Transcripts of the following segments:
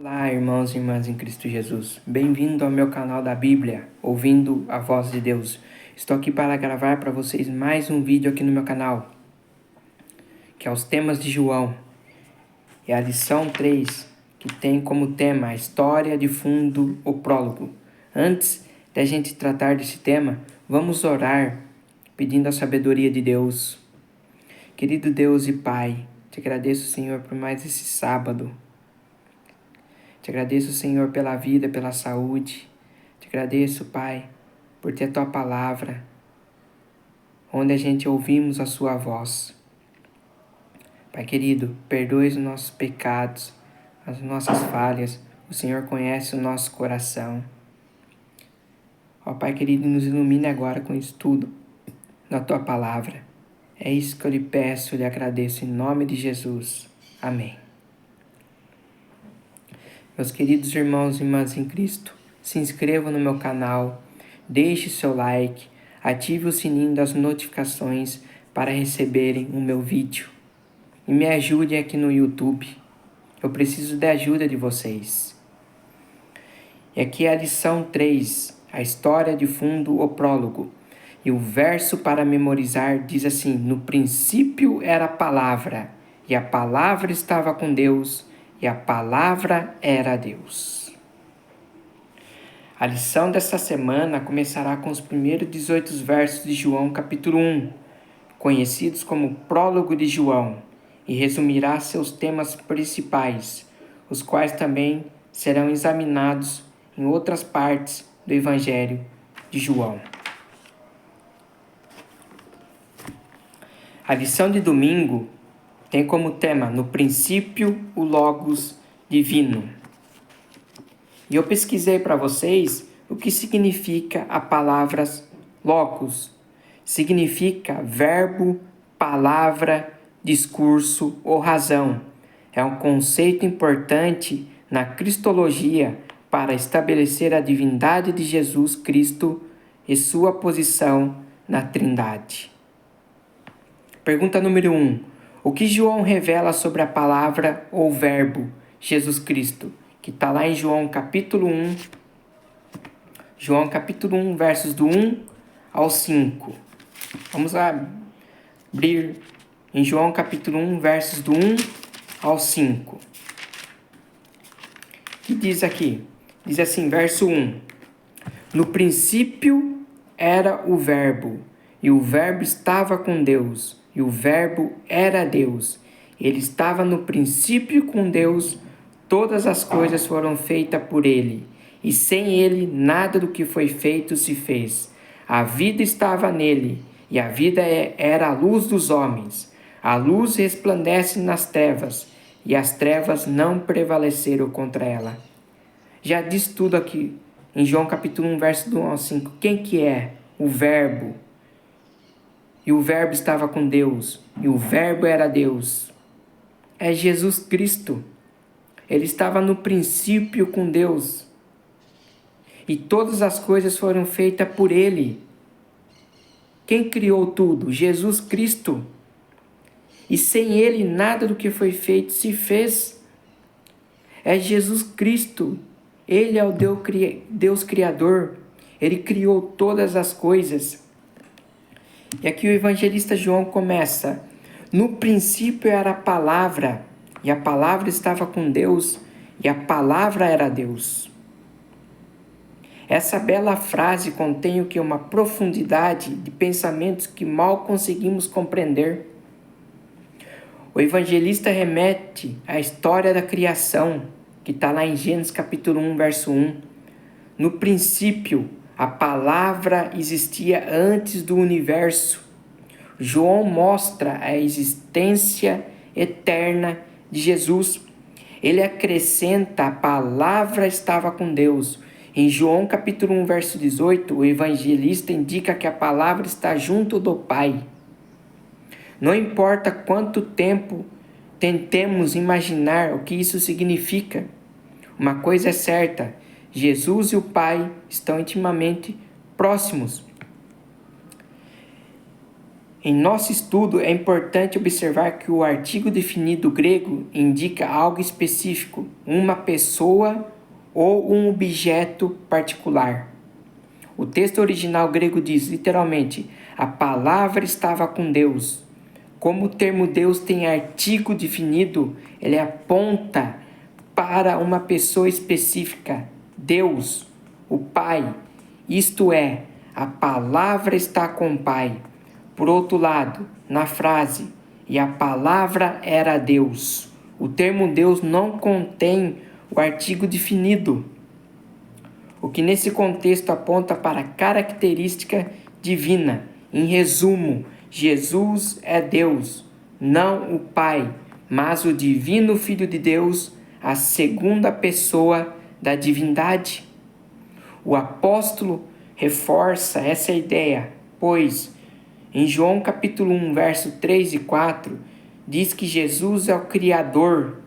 Olá, irmãos e irmãs em Cristo Jesus. Bem-vindo ao meu canal da Bíblia, ouvindo a voz de Deus. Estou aqui para gravar para vocês mais um vídeo aqui no meu canal, que é os temas de João. É a lição 3, que tem como tema a história de fundo, o prólogo. Antes de a gente tratar desse tema, vamos orar, pedindo a sabedoria de Deus. Querido Deus e Pai, te agradeço, Senhor, por mais esse sábado. Te agradeço, Senhor, pela vida, pela saúde. Te agradeço, Pai, por ter a Tua palavra, onde a gente ouvimos a Sua voz. Pai querido, perdoe os nossos pecados, as nossas falhas. O Senhor conhece o nosso coração. Ó Pai querido, nos ilumine agora com isso tudo na Tua palavra. É isso que eu lhe peço e lhe agradeço em nome de Jesus. Amém. Meus queridos irmãos e irmãs em Cristo, se inscrevam no meu canal, deixe seu like, ative o sininho das notificações para receberem o meu vídeo. E me ajudem aqui no YouTube. Eu preciso da ajuda de vocês. E aqui é a lição 3, a história de fundo, o prólogo. E o verso para memorizar diz assim: no princípio era a palavra, e a palavra estava com Deus, e a palavra era Deus. A lição desta semana começará com os primeiros 18 versos de João capítulo 1, conhecidos como prólogo de João, e resumirá seus temas principais, os quais também serão examinados em outras partes do Evangelho de João. A lição de domingo tem como tema, no princípio, o Logos divino. E eu pesquisei para vocês o que significa a palavra Logos. Significa verbo, palavra, discurso ou razão. É um conceito importante na cristologia para estabelecer a divindade de Jesus Cristo e sua posição na Trindade. Pergunta número 1. O que João revela sobre a palavra ou verbo Jesus Cristo? Que está lá em João capítulo 1. João capítulo 1, versos do 1 ao 5. Vamos lá abrir em João capítulo 1, versos do 1 ao 5. O que diz aqui? Diz assim, verso 1. No princípio era o verbo, e o verbo estava com Deus, e o verbo era Deus. Ele estava no princípio com Deus, todas as coisas foram feitas por ele, e sem ele nada do que foi feito se fez. A vida estava nele, e a vida era a luz dos homens. A luz resplandece nas trevas, e as trevas não prevaleceram contra ela. Já diz tudo aqui em João capítulo 1, verso do 1 ao 5. Quem que é o verbo? E o verbo estava com Deus, e o verbo era Deus. É Jesus Cristo. Ele estava no princípio com Deus. E todas as coisas foram feitas por Ele. Quem criou tudo? Jesus Cristo. E sem Ele nada do que foi feito se fez. É Jesus Cristo. Ele é o Deus Criador. Ele criou todas as coisas. E aqui o evangelista João começa. No princípio era a palavra, e a palavra estava com Deus, e a palavra era Deus. Essa bela frase contém o que? Uma profundidade de pensamentos que mal conseguimos compreender. O evangelista remete à história da criação, que está lá em Gênesis capítulo 1, verso 1. No princípio, a palavra existia antes do universo. João mostra a existência eterna de Jesus. Ele acrescenta, a palavra estava com Deus. Em João capítulo 1, verso 18, o evangelista indica que a palavra está junto do Pai. Não importa quanto tempo tentemos imaginar o que isso significa, uma coisa é certa, Jesus e o Pai estão intimamente próximos. Em nosso estudo, é importante observar que o artigo definido grego indica algo específico, uma pessoa ou um objeto particular. O texto original grego diz, literalmente, a palavra estava com Deus. Como o termo Deus tem artigo definido, ele aponta para uma pessoa específica, Deus, o Pai. Isto é, a palavra está com o Pai. Por outro lado, na frase, e a palavra era Deus, o termo Deus não contém o artigo definido, o que nesse contexto aponta para a característica divina. Em resumo, Jesus é Deus, não o Pai, mas o divino Filho de Deus, a segunda pessoa da divindade. O apóstolo reforça essa ideia, pois em João capítulo 1, verso 3 e 4, diz que Jesus é o Criador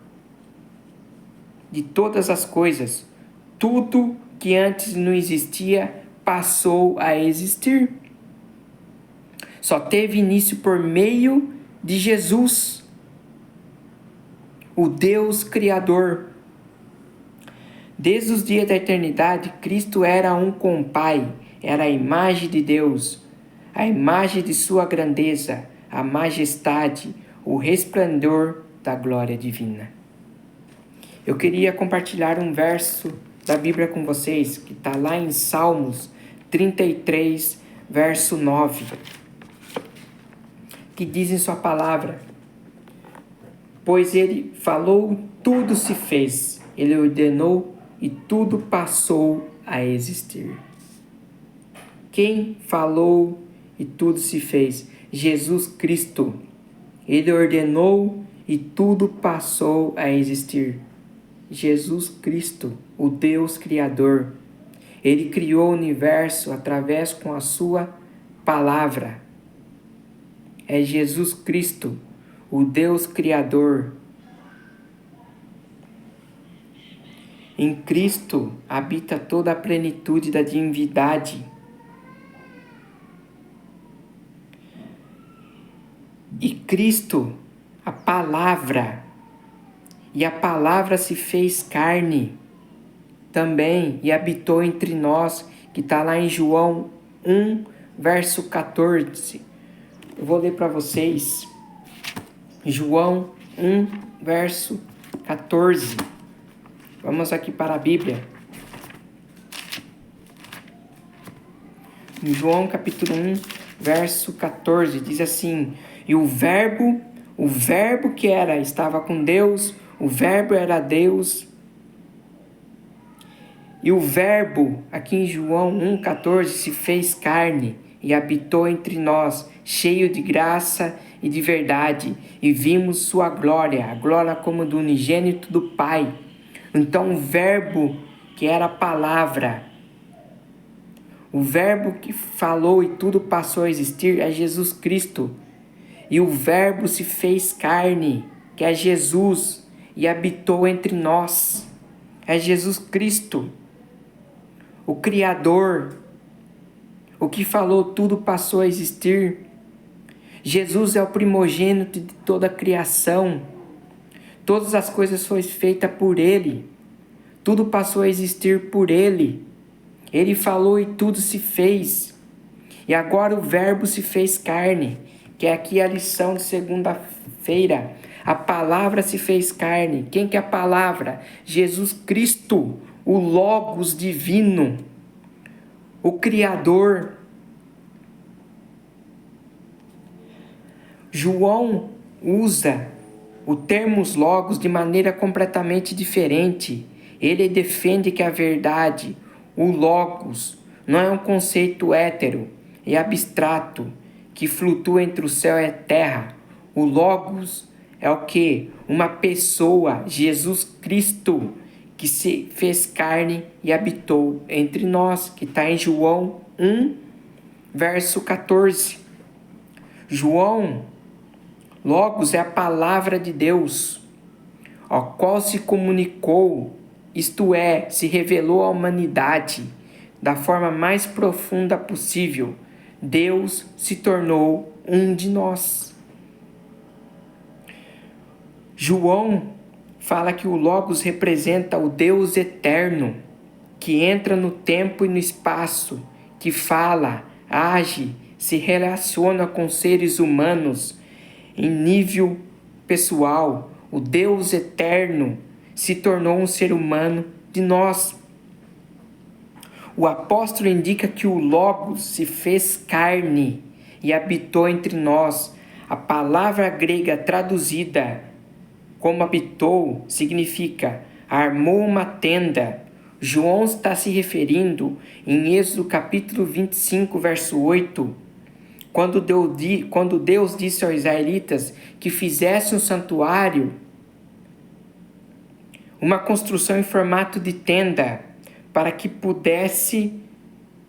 de todas as coisas. Tudo que antes não existia passou a existir. Só teve início por meio de Jesus, o Deus Criador. Desde os dias da eternidade, Cristo era um com o Pai, era a imagem de Deus, a imagem de sua grandeza, a majestade, o resplendor da glória divina. Eu queria compartilhar um verso da Bíblia com vocês, que está lá em Salmos 33, verso 9, que diz em sua palavra, pois ele falou, tudo se fez, ele ordenou e tudo passou a existir. Quem falou e tudo se fez? Jesus Cristo. Ele ordenou e tudo passou a existir. Jesus Cristo, o Deus Criador. Ele criou o universo através com a sua palavra. É Jesus Cristo, o Deus Criador. Em Cristo habita toda a plenitude da divindade. E Cristo, a palavra, e a palavra se fez carne também e habitou entre nós, que está lá em João 1, verso 14. Eu vou ler para vocês. João 1, verso 14. Vamos aqui para a Bíblia. Em João capítulo 1, verso 14, diz assim, e o verbo que estava com Deus, o verbo era Deus. E o verbo, aqui em João 1,14, se fez carne e habitou entre nós, cheio de graça e de verdade, e vimos sua glória, a glória como do unigênito do Pai. Então o verbo que era a palavra, o verbo que falou e tudo passou a existir é Jesus Cristo. E o verbo se fez carne, que é Jesus, e habitou entre nós. É Jesus Cristo, o Criador, o que falou tudo passou a existir. Jesus é o primogênito de toda a criação. Todas as coisas foram feitas por Ele. Tudo passou a existir por Ele. Ele falou e tudo se fez. E agora o verbo se fez carne, que é aqui a lição de segunda-feira. A palavra se fez carne. Quem que é a palavra? Jesus Cristo, o Logos divino, o Criador. João usa o termo Logos de maneira completamente diferente. Ele defende que a verdade, o Logos, não é um conceito hétero e abstrato que flutua entre o céu e a terra. O Logos é o que? Uma pessoa, Jesus Cristo, que se fez carne e habitou entre nós, que está em João 1, verso 14. João, Logos é a palavra de Deus, ao qual se comunicou, isto é, se revelou à humanidade da forma mais profunda possível. Deus se tornou um de nós. João fala que o Logos representa o Deus eterno, que entra no tempo e no espaço, que fala, age, se relaciona com seres humanos em nível pessoal. O Deus eterno se tornou um ser humano de nós. O apóstolo indica que o Logos se fez carne e habitou entre nós. A palavra grega traduzida como habitou significa armou uma tenda. João está se referindo em Êxodo capítulo 25, verso 8, quando Deus disse aos israelitas que fizessem um santuário, uma construção em formato de tenda, para que pudesse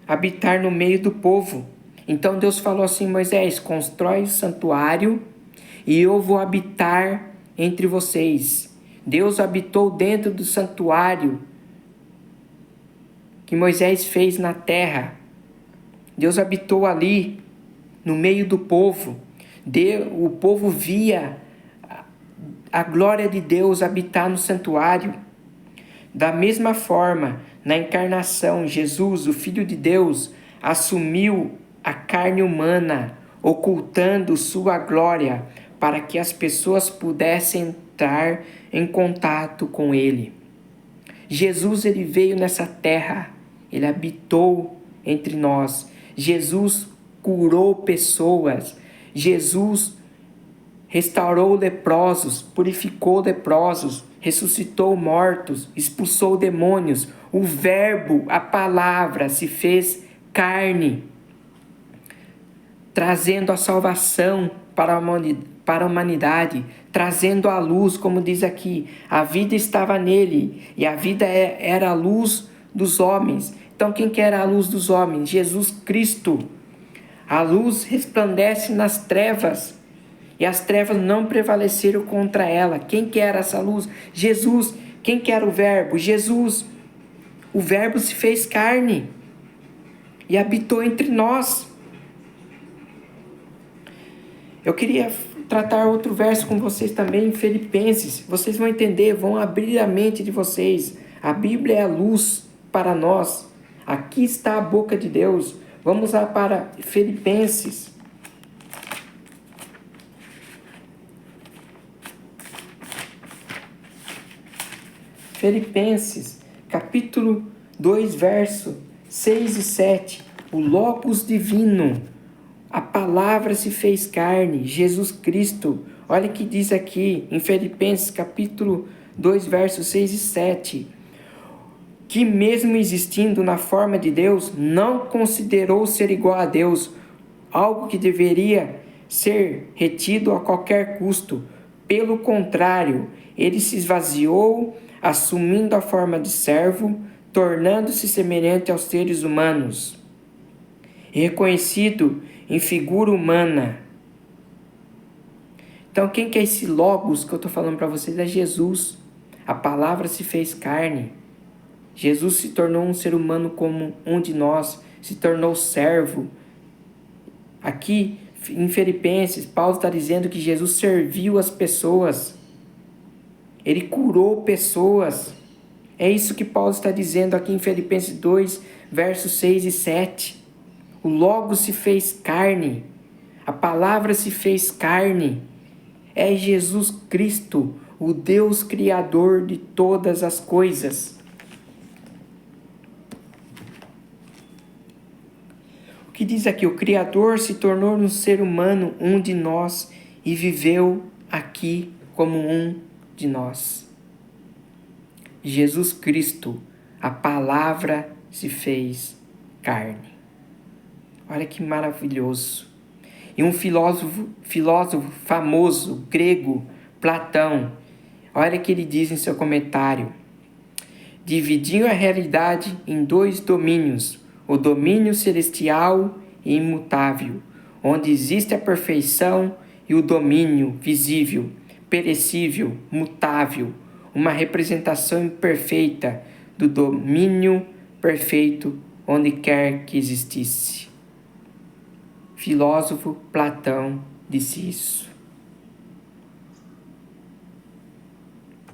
habitar no meio do povo. Então Deus falou assim: Moisés, constrói o santuário e eu vou habitar entre vocês. Deus habitou dentro do santuário que Moisés fez na terra. Deus habitou ali, no meio do povo. O povo via a glória de Deus habitar no santuário. Da mesma forma, na encarnação, Jesus, o Filho de Deus, assumiu a carne humana, ocultando sua glória, para que as pessoas pudessem entrar em contato com Ele. Jesus, ele veio nessa terra, ele habitou entre nós. Jesus curou pessoas. Jesus restaurou leprosos, purificou leprosos, ressuscitou mortos, expulsou demônios. O Verbo, a palavra, se fez carne, trazendo a salvação para a humanidade, trazendo a luz, como diz aqui. A vida estava nele e a vida era a luz dos homens. Então quem que era a luz dos homens? Jesus Cristo. A luz resplandece nas trevas e as trevas não prevaleceram contra ela. Quem que era essa luz? Jesus. Quem que era o Verbo? Jesus. O Verbo se fez carne e habitou entre nós. Eu queria tratar outro verso com vocês também, em Filipenses. Vocês vão entender, vão abrir a mente de vocês. A Bíblia é a luz para nós. Aqui está a boca de Deus. Vamos lá para Filipenses. Filipenses, capítulo 2, verso 6 e 7. O Logos divino, a palavra se fez carne, Jesus Cristo. Olha o que diz aqui em Filipenses, capítulo 2, versos 6 e 7. Que mesmo existindo na forma de Deus, não considerou ser igual a Deus, algo que deveria ser retido a qualquer custo. Pelo contrário, ele se esvaziou, assumindo a forma de servo, tornando-se semelhante aos seres humanos. Reconhecido em figura humana. Então, quem que é esse Logos que eu estou falando para vocês? É Jesus. A palavra se fez carne. Jesus se tornou um ser humano como um de nós, se tornou servo. Aqui em Filipenses, Paulo está dizendo que Jesus serviu as pessoas. Ele curou pessoas. É isso que Paulo está dizendo aqui em Filipenses 2, versos 6 e 7. O Logos se fez carne. A palavra se fez carne. É Jesus Cristo, o Deus Criador de todas as coisas. O que diz aqui? O Criador se tornou um ser humano, um de nós, e viveu aqui como um de nós. Jesus Cristo, a palavra se fez carne. Olha que maravilhoso. E um filósofo famoso, grego, Platão, olha o que ele diz em seu comentário. Dividiu a realidade em dois domínios, o domínio celestial e imutável, onde existe a perfeição, e o domínio visível, perecível, mutável, uma representação imperfeita do domínio perfeito onde quer que existisse. filósofo Platão disse isso.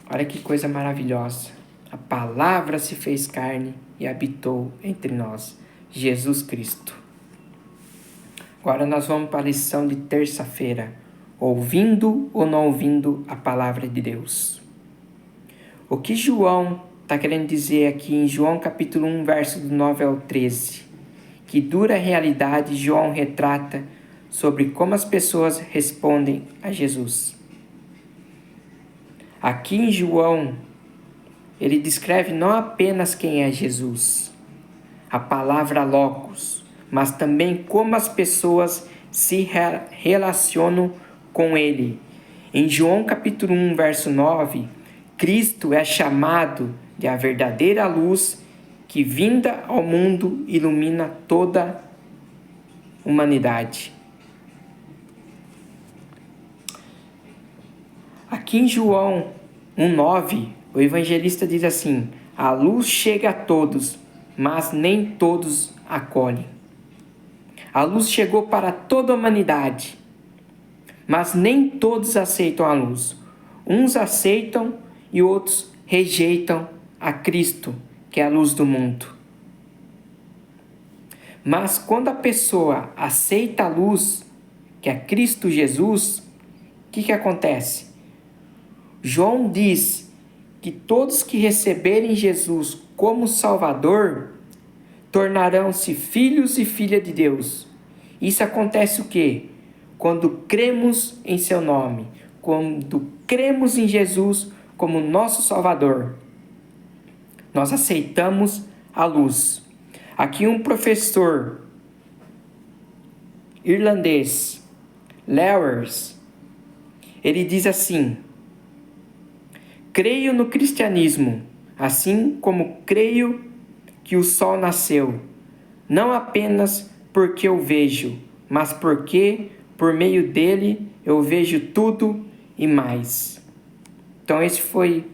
Olha que coisa maravilhosa. A palavra se fez carne e habitou entre nós. Jesus Cristo. Agora nós vamos para a lição de terça-feira. Ouvindo ou não ouvindo a palavra de Deus. O que João está querendo dizer aqui em João capítulo 1, verso do 9 ao 13? Que dura realidade João retrata sobre como as pessoas respondem a Jesus. Aqui em João, ele descreve não apenas quem é Jesus, a palavra logos, mas também como as pessoas se relacionam com ele. Em João capítulo 1, verso 9, Cristo é chamado de a verdadeira luz que, vinda ao mundo, ilumina toda a humanidade. Aqui em João 1,9, o evangelista diz assim: a luz chega a todos, mas nem todos acolhem. A luz chegou para toda a humanidade, mas nem todos aceitam a luz. Uns aceitam e outros rejeitam a Cristo, que é a luz do mundo. Mas quando a pessoa aceita a luz, que é Cristo Jesus, o que acontece? João diz que todos que receberem Jesus como Salvador tornarão-se filhos e filhas de Deus. Isso acontece o quê? Quando cremos em seu nome, quando cremos em Jesus como nosso Salvador, nós aceitamos a luz. Aqui um professor irlandês, Lewis, ele diz assim: creio no cristianismo, assim como creio que o sol nasceu, não apenas porque eu vejo, mas porque por meio dele eu vejo tudo e mais. Então esse foi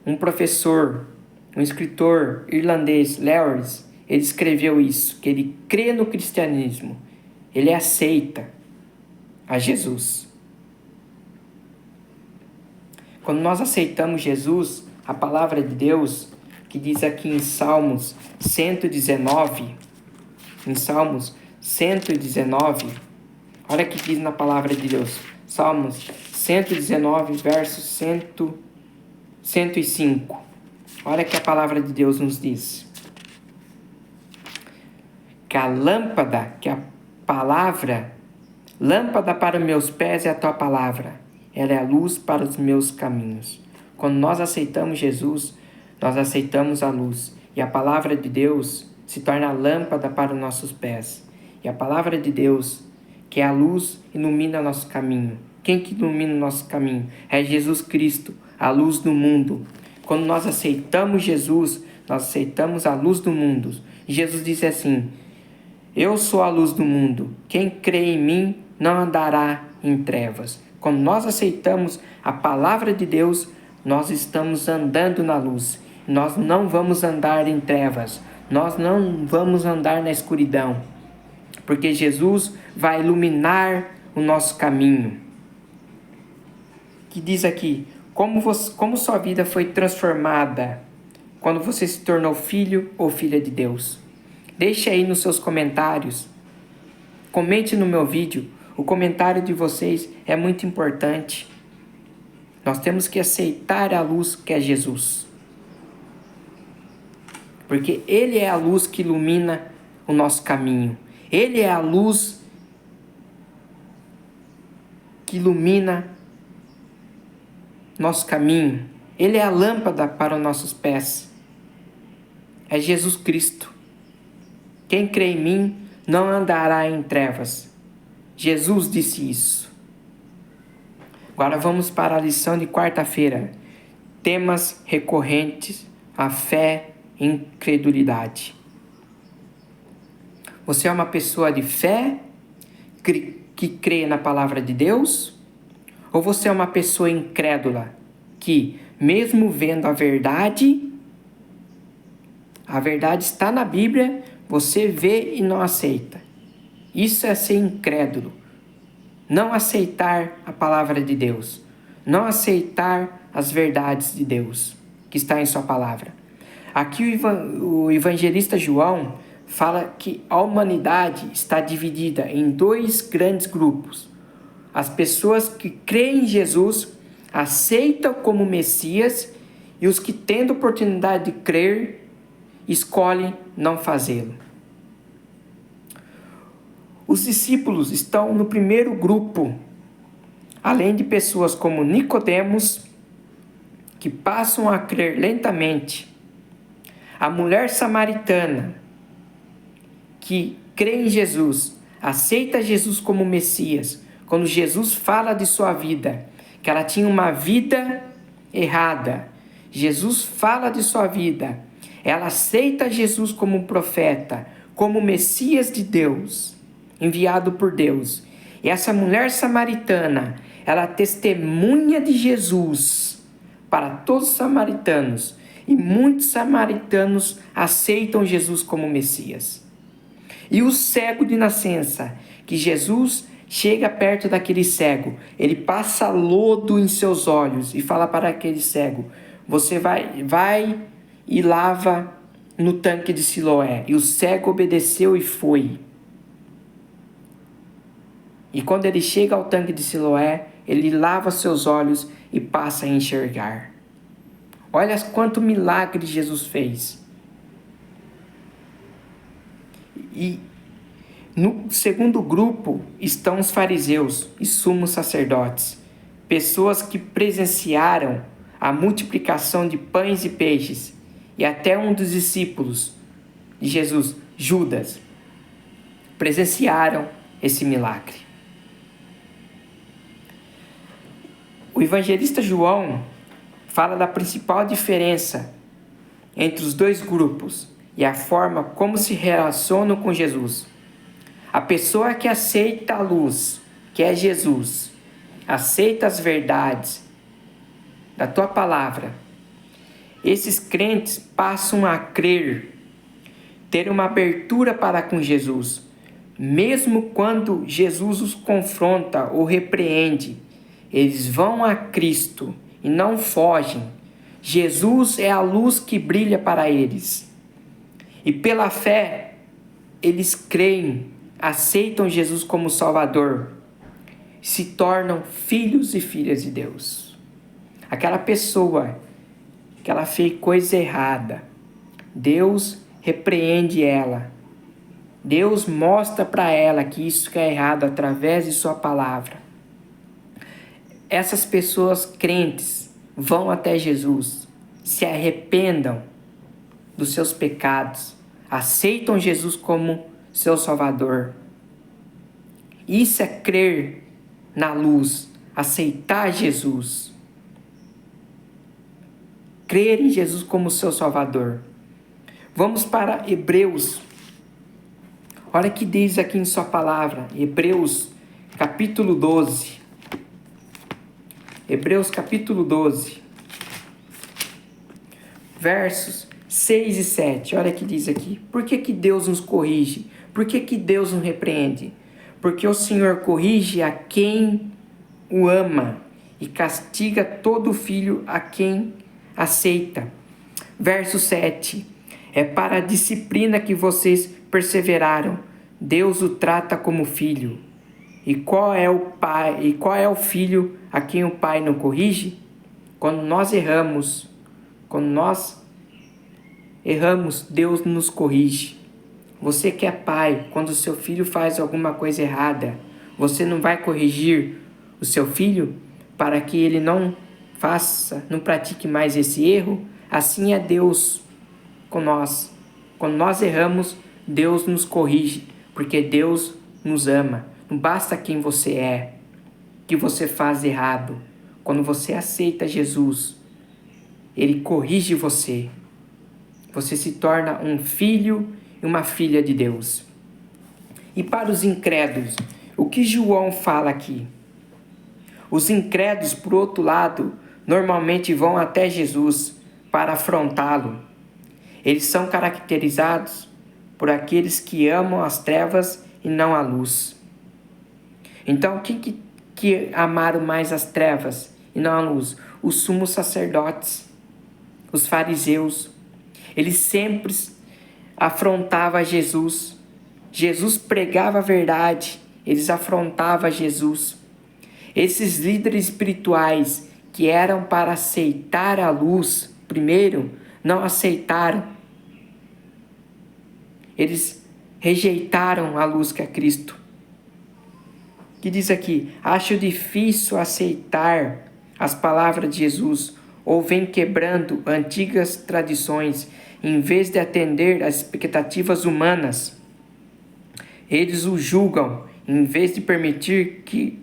um professor, um escritor irlandês, Lewis. Ele escreveu isso, que ele crê no cristianismo, ele aceita a Jesus. Quando nós aceitamos Jesus, a palavra de Deus, que diz aqui em Salmos 119, olha o que diz na palavra de Deus, Salmos 119, verso 105. Olha que a palavra de Deus nos diz. Que a lâmpada, lâmpada para meus pés é a tua palavra, ela é a luz para os meus caminhos. Quando nós aceitamos Jesus, nós aceitamos a luz. E a palavra de Deus se torna a lâmpada para os nossos pés. E a palavra de Deus, que é a luz, ilumina nosso caminho. Quem que ilumina o nosso caminho? É Jesus Cristo, a luz do mundo. Quando nós aceitamos Jesus, nós aceitamos a luz do mundo. Jesus disse assim: eu sou a luz do mundo. Quem crê em mim não andará em trevas. Quando nós aceitamos a palavra de Deus, nós estamos andando na luz. Nós não vamos andar em trevas. Nós não vamos andar na escuridão. Porque Jesus vai iluminar o nosso caminho. Que diz aqui, como sua vida foi transformada quando você se tornou filho ou filha de Deus. Deixe aí nos seus comentários. Comente no meu vídeo. O comentário de vocês é muito importante. Nós temos que aceitar a luz que é Jesus. Porque Ele é a luz que ilumina o nosso caminho. Ele é a luz que ilumina nosso caminho. Ele é a lâmpada para os nossos pés. É Jesus Cristo. Quem crê em mim não andará em trevas. Jesus disse isso. Agora vamos para a lição de quarta-feira. Temas recorrentes: a fé e incredulidade. Você é uma pessoa de fé que crê na palavra de Deus? Ou você é uma pessoa incrédula que, mesmo vendo a verdade está na Bíblia, você vê e não aceita. Isso é ser incrédulo. Não aceitar a palavra de Deus. Não aceitar as verdades de Deus que está em sua palavra. Aqui o evangelista João fala que a humanidade está dividida em dois grandes grupos. As pessoas que creem em Jesus, aceitam como Messias, e os que, tendo oportunidade de crer, escolhem não fazê-lo. Os discípulos estão no primeiro grupo, além de pessoas como Nicodemos, que passam a crer lentamente. A mulher samaritana, que crê em Jesus, aceita Jesus como Messias, quando Jesus fala de sua vida, que ela tinha uma vida errada. Jesus fala de sua vida. Ela aceita Jesus como profeta, como Messias de Deus, enviado por Deus. E essa mulher samaritana, ela testemunha de Jesus para todos os samaritanos. E muitos samaritanos aceitam Jesus como Messias. E o cego de nascença, que Jesus chega perto daquele cego, ele passa lodo em seus olhos e fala para aquele cego: você vai e lava no tanque de Siloé. E o cego obedeceu e foi. E quando ele chega ao tanque de Siloé, ele lava seus olhos e passa a enxergar. Olha quanto milagre Jesus fez. E no segundo grupo estão os fariseus e sumos sacerdotes, pessoas que presenciaram a multiplicação de pães e peixes, e até um dos discípulos de Jesus, Judas, presenciaram esse milagre. O evangelista João fala da principal diferença entre os dois grupos e a forma como se relacionam com Jesus. A pessoa que aceita a luz, que é Jesus, aceita as verdades da tua palavra, esses crentes passam a crer, ter uma abertura para com Jesus, mesmo quando Jesus os confronta ou repreende. Eles vão a Cristo e não fogem. Jesus é a luz que brilha para eles. E pela fé, eles creem, aceitam Jesus como Salvador, se tornam filhos e filhas de Deus. Aquela pessoa que ela fez coisa errada, Deus repreende ela. Deus mostra para ela que isso é errado através de sua palavra. Essas pessoas crentes vão até Jesus, se arrependam dos seus pecados, aceitam Jesus como seu Salvador. Isso é crer na luz, aceitar Jesus. Crer em Jesus como seu Salvador. Vamos para Hebreus. Olha o que diz aqui em sua palavra, Hebreus capítulo 12. Hebreus capítulo 12, versos 6 e 7. Olha o que diz aqui. Por que Deus nos corrige? Por que Deus nos repreende? Porque o Senhor corrige a quem o ama e castiga todo filho a quem aceita. Verso 7. É para a disciplina que vocês perseveraram. Deus o trata como filho. E qual é o pai? E qual é o filho a quem o pai não corrige? Quando nós erramos, Deus nos corrige. Você que é pai, quando o seu filho faz alguma coisa errada, você não vai corrigir o seu filho para que ele não pratique mais esse erro? Assim é Deus com nós. Quando nós erramos, Deus nos corrige, porque Deus nos ama. Não basta quem você é, que você faz errado. Quando você aceita Jesus, Ele corrige você. Você se torna um filho e uma filha de Deus. E para os incrédulos, o que João fala aqui? Os incrédulos, por outro lado, normalmente vão até Jesus para afrontá-lo. Eles são caracterizados por aqueles que amam as trevas e não a luz. Então, quem que amaram mais as trevas e não a luz? Os sumos sacerdotes, os fariseus. Eles sempre afrontavam Jesus. Jesus pregava a verdade, eles afrontavam Jesus. Esses líderes espirituais que eram para aceitar a luz, primeiro, não aceitaram. Eles rejeitaram a luz que é Cristo. Que diz aqui: acho difícil aceitar as palavras de Jesus, ou vem quebrando antigas tradições, em vez de atender às expectativas humanas. Eles o julgam, em vez de permitir que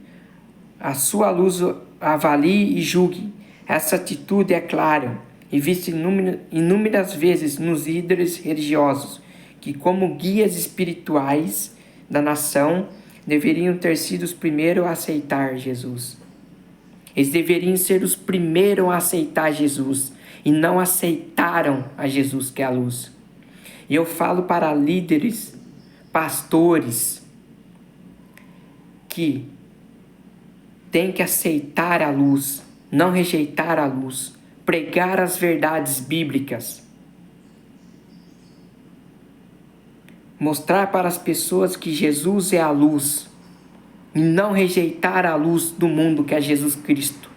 a sua luz avalie e julgue. Essa atitude é clara e vista inúmeras vezes nos líderes religiosos, que como guias espirituais da nação, deveriam ter sido os primeiros a aceitar Jesus. Eles deveriam ser os primeiros a aceitar Jesus e não aceitaram a Jesus, que é a luz. E eu falo para líderes, pastores, que têm que aceitar a luz, não rejeitar a luz, pregar as verdades bíblicas, mostrar para as pessoas que Jesus é a luz e não rejeitar a luz do mundo, que é Jesus Cristo.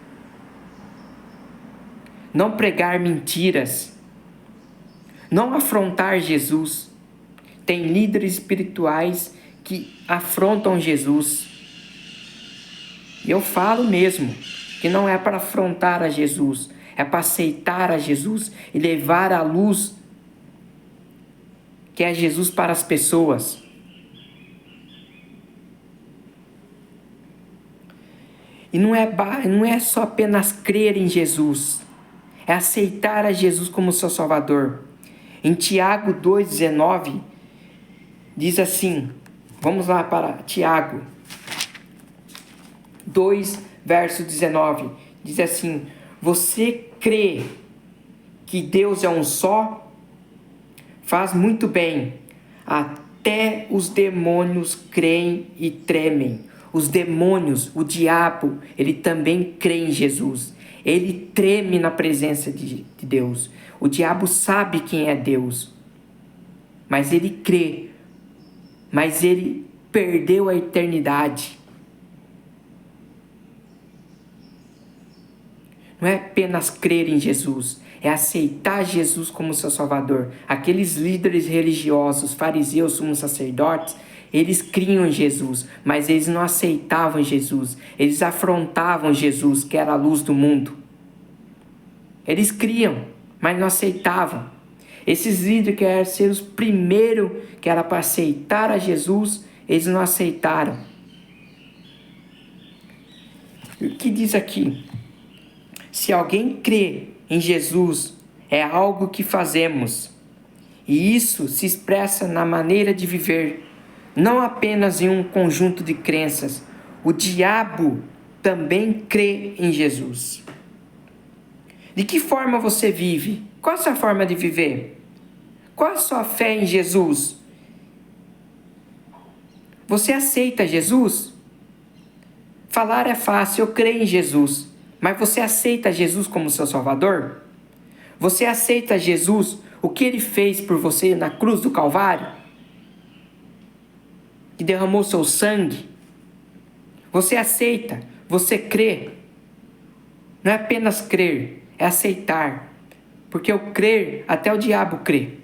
Não pregar mentiras, não afrontar Jesus. Tem líderes espirituais que afrontam Jesus. E eu falo mesmo que não é para afrontar a Jesus, é para aceitar a Jesus e levar a luz que é Jesus para as pessoas. E não é só apenas crer em Jesus, é aceitar a Jesus como seu Salvador. Em Tiago 2,19, diz assim, vamos lá para Tiago 2, verso 19, diz assim: você crê que Deus é um só? Faz muito bem, até os demônios creem e tremem. Os demônios, o diabo, ele também crê em Jesus. Ele treme na presença de Deus. O diabo sabe quem é Deus, mas ele crê. Mas ele perdeu a eternidade. Não é apenas crer em Jesus, é aceitar Jesus como seu Salvador. Aqueles líderes religiosos, fariseus, sumos sacerdotes, eles criam em Jesus, mas eles não aceitavam Jesus. Eles afrontavam Jesus, que era a luz do mundo. Eles criam, mas não aceitavam. Esses líderes que eram ser os primeiros, que era para aceitar a Jesus, eles não aceitaram. O que diz aqui? Se alguém crê em Jesus, é algo que fazemos. E isso se expressa na maneira de viver, não apenas em um conjunto de crenças. O diabo também crê em Jesus. De que forma você vive? Qual a sua forma de viver? Qual a sua fé em Jesus? Você aceita Jesus? Falar é fácil, eu creio em Jesus. Mas você aceita Jesus como seu Salvador? Você aceita Jesus, o que Ele fez por você na cruz do Calvário? Que derramou seu sangue? Você aceita? Você crê? Não é apenas crer, é aceitar. Porque o crer, até o diabo crê.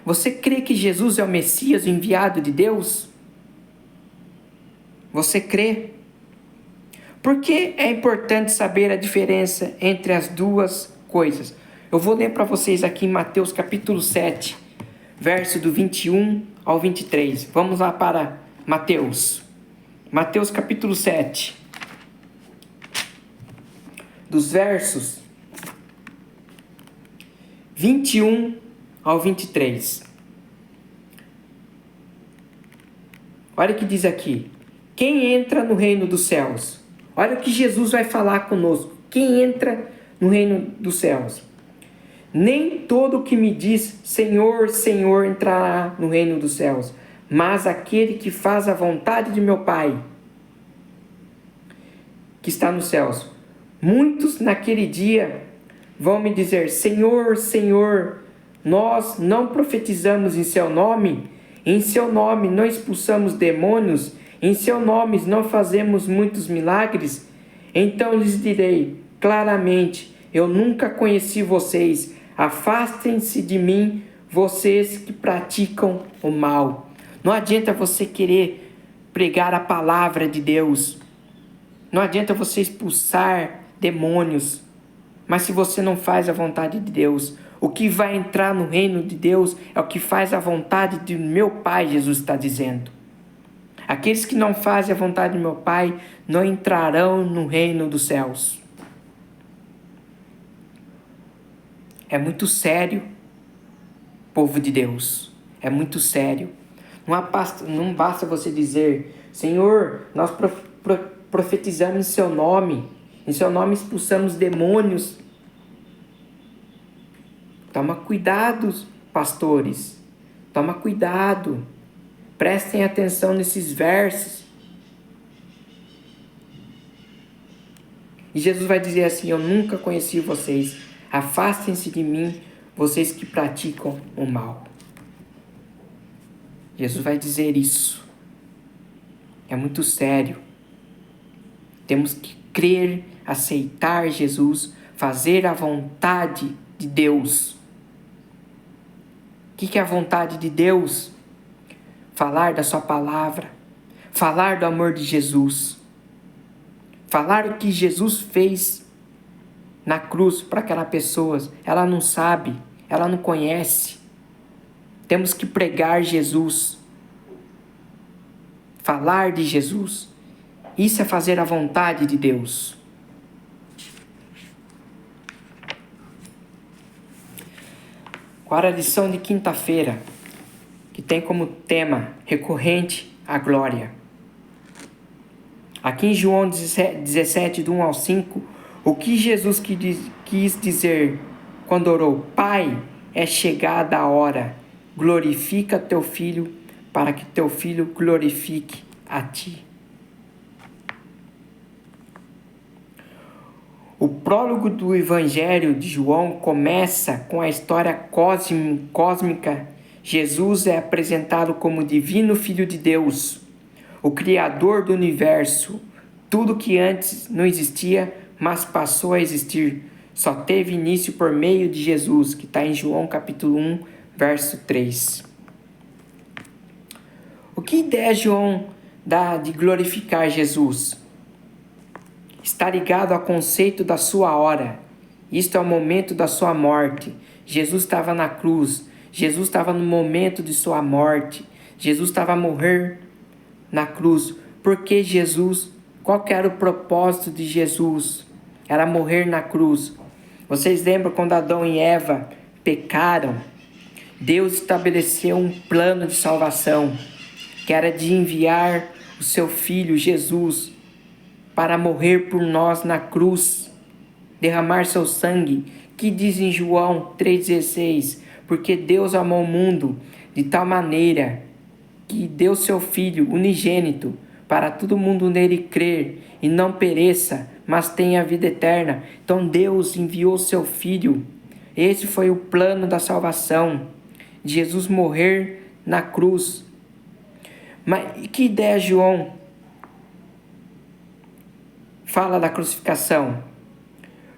Você crê que Jesus é o Messias, o enviado de Deus? Você crê? Por que é importante saber a diferença entre as duas coisas? Eu vou ler para vocês aqui em Mateus capítulo 7, verso do 21 ao 23. Vamos lá para Mateus. Mateus capítulo 7, dos versos 21 ao 23. Olha o que diz aqui. Quem entra no reino dos céus? Olha o que Jesus vai falar conosco. Quem entra no reino dos céus? Nem todo o que me diz Senhor, Senhor entrará no reino dos céus, mas aquele que faz a vontade de meu Pai, que está nos céus. Muitos naquele dia vão me dizer: Senhor, Senhor, nós não profetizamos em seu nome? Em seu nome não expulsamos demônios? Em seu nome não fazemos muitos milagres? Então lhes direi claramente: eu nunca conheci vocês. Afastem-se de mim, vocês que praticam o mal. Não adianta você querer pregar a palavra de Deus. Não adianta você expulsar demônios. Mas se você não faz a vontade de Deus, o que vai entrar no reino de Deus é o que faz a vontade de meu Pai, Jesus está dizendo. Aqueles que não fazem a vontade de meu Pai não entrarão no reino dos céus. É muito sério, povo de Deus. É muito sério. Não basta você dizer: Senhor, nós profetizamos em seu nome. Em seu nome expulsamos demônios. Toma cuidado, pastores. Toma cuidado. Prestem atenção nesses versos. E Jesus vai dizer assim: eu nunca conheci vocês. Afastem-se de mim, vocês que praticam o mal. Jesus vai dizer isso. É muito sério. Temos que crer, aceitar Jesus, fazer a vontade de Deus. O que é a vontade de Deus? Falar da sua palavra, falar do amor de Jesus, falar o que Jesus fez na cruz para aquela pessoa. Ela não sabe, ela não conhece. Temos que pregar Jesus, falar de Jesus. Isso é fazer a vontade de Deus. Agora a lição de quinta-feira, que tem como tema recorrente a glória. Aqui em João 17, do 1 ao 5, o que Jesus quis dizer quando orou: Pai, é chegada a hora, glorifica teu Filho, para que teu Filho glorifique a ti. O prólogo do Evangelho de João começa com a história cósmica. Jesus é apresentado como divino Filho de Deus, o Criador do universo. Tudo que antes não existia, mas passou a existir, só teve início por meio de Jesus, que está em João capítulo 1, verso 3. O que ideia João dá de glorificar Jesus? Está ligado ao conceito da sua hora. Isto é o momento da sua morte. Jesus estava na cruz. Jesus estava no momento de sua morte. Jesus estava a morrer na cruz. Porque Jesus, qual que era o propósito de Jesus? Era morrer na cruz. Vocês lembram quando Adão e Eva pecaram? Deus estabeleceu um plano de salvação, que era de enviar o seu Filho, Jesus, para morrer por nós na cruz, derramar seu sangue, que diz em João 3,16, porque Deus amou o mundo de tal maneira que deu seu Filho unigênito, para todo mundo nele crer e não pereça, mas tenha vida eterna. Então Deus enviou seu Filho. Esse foi o plano da salvação, de Jesus morrer na cruz. Mas que ideia João fala da crucificação?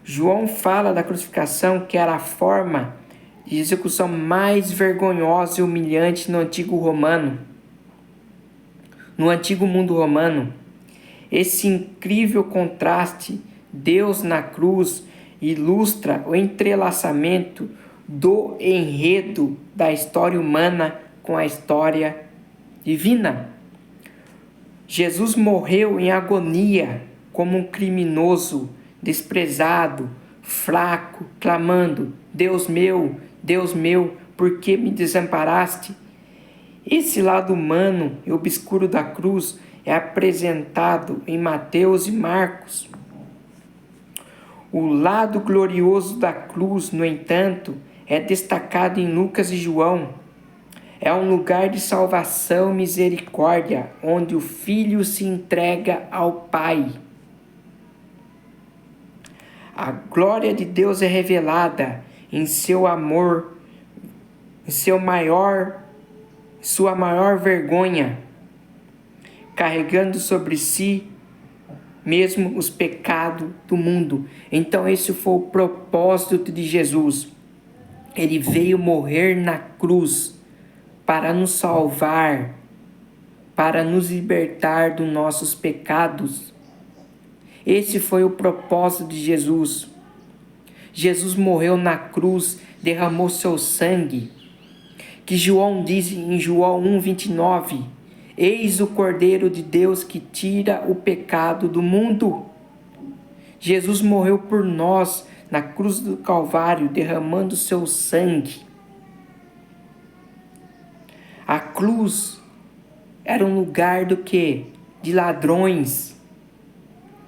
João fala da crucificação, que era a forma de execução mais vergonhosa e humilhante no antigo mundo romano. Esse incrível contraste, Deus na cruz, ilustra o entrelaçamento do enredo da história humana com a história divina. Jesus morreu em agonia como um criminoso, desprezado, fraco, clamando: Deus meu, por que me desamparaste? Esse lado humano e obscuro da cruz é apresentado em Mateus e Marcos. O lado glorioso da cruz, no entanto, é destacado em Lucas e João. É um lugar de salvação e misericórdia, onde o Filho se entrega ao Pai. A glória de Deus é revelada em seu amor, em sua maior vergonha, carregando sobre si mesmo os pecados do mundo. Então esse foi o propósito de Jesus. Ele veio morrer na cruz para nos salvar, para nos libertar dos nossos pecados. Esse foi o propósito de Jesus. Jesus morreu na cruz, derramou seu sangue, que João diz em João 1:29, eis o Cordeiro de Deus que tira o pecado do mundo. Jesus morreu por nós na cruz do Calvário, derramando seu sangue. A cruz era um lugar do quê? De ladrões,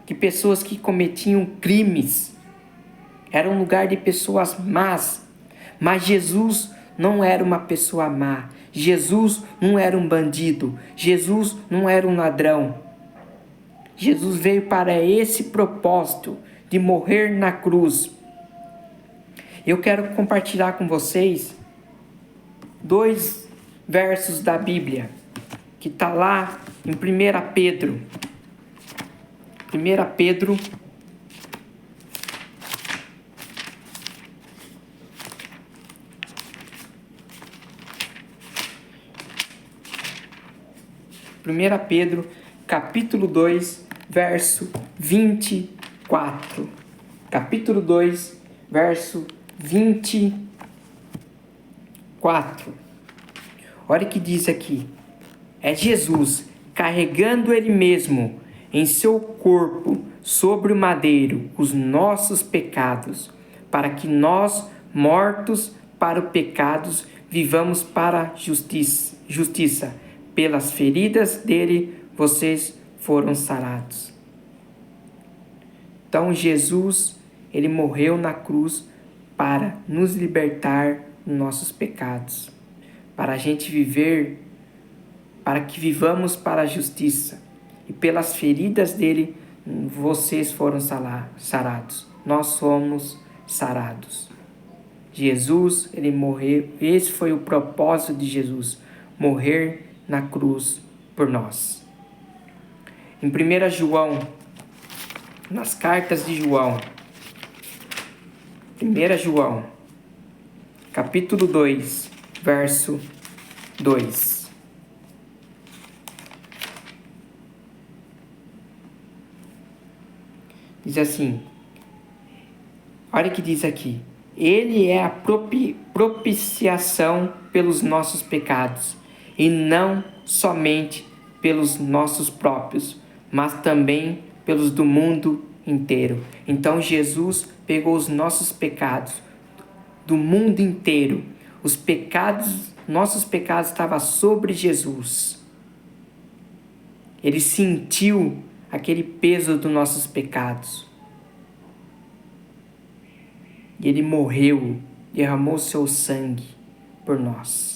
de pessoas que cometiam crimes. Era um lugar de pessoas más. Mas Jesus não era uma pessoa má. Jesus não era um bandido. Jesus não era um ladrão. Jesus veio para esse propósito de morrer na cruz. Eu quero compartilhar com vocês 2 versos da Bíblia, que está lá em 1 Pedro. 1 Pedro 1 Pedro, capítulo 2, verso 24. Capítulo 2, verso 24. Olha o que diz aqui. É Jesus carregando ele mesmo em seu corpo sobre o madeiro os nossos pecados, para que nós, mortos para o pecado, vivamos para a justiça. Pelas feridas dele, vocês foram sarados. Então Jesus, ele morreu na cruz para nos libertar dos nossos pecados, para a gente viver, para que vivamos para a justiça. E pelas feridas dele, vocês foram sarados. Nós somos sarados. Jesus, ele morreu. Esse foi o propósito de Jesus, morrer na cruz por nós. Em 1 João, nas cartas de João, 1 João, capítulo 2, verso 2. Diz assim, olha o que diz aqui. Ele é a propiciação pelos nossos pecados, e não somente pelos nossos próprios, mas também pelos do mundo inteiro. Então Jesus pegou os nossos pecados do mundo inteiro. Os pecados, nossos pecados estavam sobre Jesus. Ele sentiu aquele peso dos nossos pecados. E ele morreu, derramou seu sangue por nós.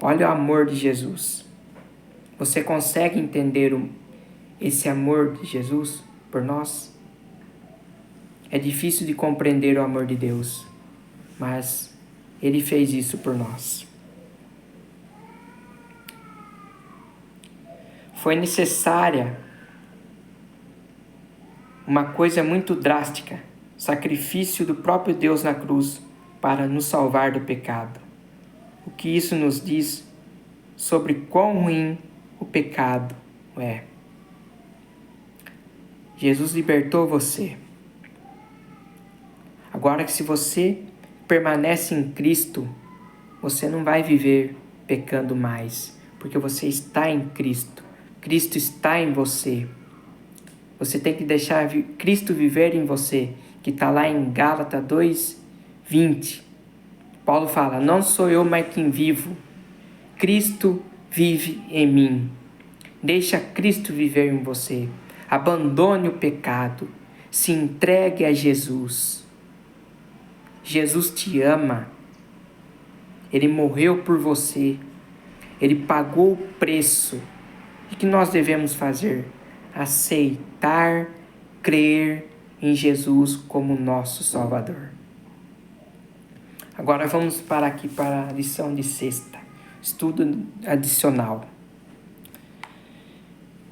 Olha o amor de Jesus. Você consegue entender esse amor de Jesus por nós? É difícil de compreender o amor de Deus, mas ele fez isso por nós. Foi necessária uma coisa muito drástica, sacrifício do próprio Deus na cruz para nos salvar do pecado. O que isso nos diz sobre quão ruim o pecado é. Jesus libertou você. Agora que se você permanece em Cristo, você não vai viver pecando mais, porque você está em Cristo. Cristo está em você. Você tem que deixar Cristo viver em você, que está lá em Gálatas 2:20. Paulo fala, não sou eu mais quem vivo, Cristo vive em mim. Deixa Cristo viver em você. Abandone o pecado. Se entregue a Jesus. Jesus te ama. Ele morreu por você. Ele pagou o preço. O que nós devemos fazer? Aceitar, crer em Jesus como nosso Salvador. Agora vamos para a lição de sexta. Estudo adicional.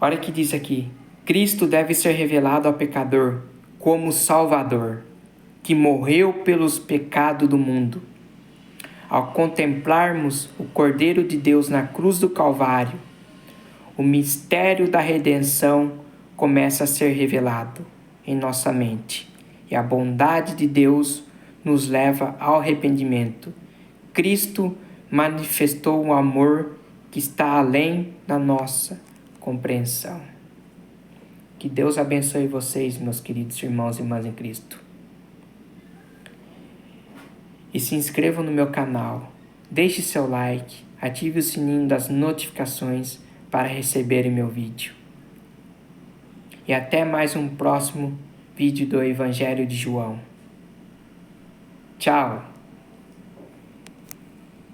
Olha o que diz aqui. Cristo deve ser revelado ao pecador como Salvador, que morreu pelos pecados do mundo. Ao contemplarmos o Cordeiro de Deus na cruz do Calvário, o mistério da redenção começa a ser revelado em nossa mente e a bondade de Deus nos leva ao arrependimento. Cristo manifestou um amor que está além da nossa compreensão. Que Deus abençoe vocês, meus queridos irmãos e irmãs em Cristo. E se inscrevam no meu canal, deixe seu like, ative o sininho das notificações para receberem meu vídeo. E até mais um próximo vídeo do Evangelho de João. Tchau!